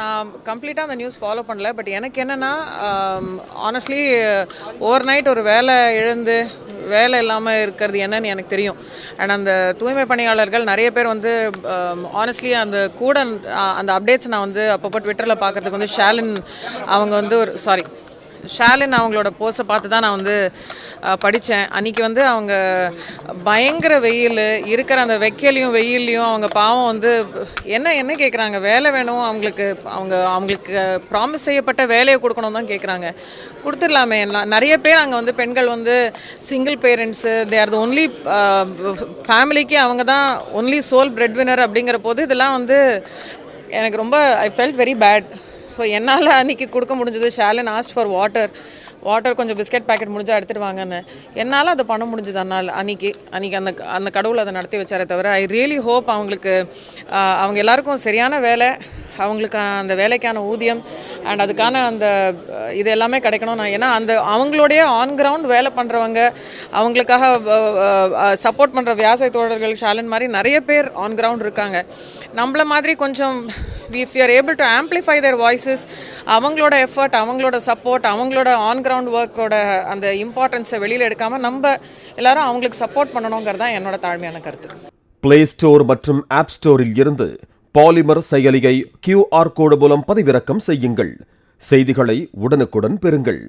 நான் கம்ப்ளீட்டாக அந்த நியூஸ் ஃபாலோ பண்ணல. பட் எனக்கு என்னென்னா, ஆனஸ்ட்லி ஓவர் நைட் ஒரு வேலை இழந்து வேலை இல்லாமல் இருக்கிறது என்னன்னு எனக்கு தெரியும். அண்ட் அந்த தூய்மை பணியாளர்கள் நிறைய பேர் வந்து ஆனஸ்ட்லி அந்த கூட அந்த அப்டேட்ஸ் நான் வந்து அப்பப்போ ட்விட்டரில் பார்க்குறதுக்கு வந்து அவங்க வந்து ஷாலின் அவங்களோட போஸ்ட்டை பார்த்து தான் நான் வந்து படித்தேன். அன்றைக்கி வந்து அவங்க பயங்கர வெயில் இருக்கிற அந்த வெயில்லையும் அவங்க பாவம் வந்து என்ன கேட்குறாங்க, வேலை வேணும் அவங்களுக்கு, அவங்களுக்கு ப்ராமிஸ் செய்யப்பட்ட வேலையை கொடுக்கணும் தான் கேட்குறாங்க. கொடுத்துடலாமே. நிறைய பேர் அங்கே வந்து பெண்கள் வந்து single parents, they are the only ஃபேமிலிக்கு அவங்க தான் ஒன்லி சோல் பிரெட் வினர் அப்படிங்கிற போது இதெல்லாம் வந்து எனக்கு ரொம்ப I felt very bad. So என்னால் அன்றைக்கி கொடுக்க முடிஞ்சது. ஷாலின் ஆஸ்ட் ஃபார் வாட்டர் கொஞ்சம் பிஸ்கெட் பேக்கெட் முடிஞ்சால் எடுத்துகிட்டு வாங்கன்னு. என்னால் அதை பண்ண முடிஞ்சது. அன்றைக்கி அந்த கடவுள் அதை நடத்தி வச்சாரே தவிர, ஐ ரியலி ஹோப் அவங்களுக்கு அவங்க எல்லாருக்கும் சரியான வேலை, அவங்களுக்கு அந்த வேலைக்கான ஊதியம் அண்ட் அதுக்கான அந்த இது எல்லாமே கிடைக்கணும். ஏன்னா அவங்களுடைய ஆன் கிரவுண்ட் வேலை பண்ணுறவங்க, அவங்களுக்காக சப்போர்ட் பண்ணுற விவசாய தோழர்கள் ஷாலின் மாதிரி நிறைய பேர் ஆன் கிரவுண்ட் இருக்காங்க. நம்மள மாதிரி கொஞ்சம் if we are able to amplify their voices, அவங்களோட எஃபர்ட், அவங்களோட சப்போர்ட், அவங்களோட ஆன் கிரவுண்ட் ஒர்க்கோட அந்த இம்பார்ட்டன்ஸை வெளியில் எடுக்காமல் நம்ம எல்லாரும் அவங்களுக்கு சப்போர்ட் பண்ணணுங்கிறது தான் என்னோட தாழ்மையான கருத்து. பிளே ஸ்டோர் மற்றும் ஆப் ஸ்டோரில் இருந்து பாலிமர் செயலியை QR கோடு மூலம் பதிவிறக்கம் செய்யுங்கள். செய்திகளை உடனுக்குடன் பெறுங்கள்.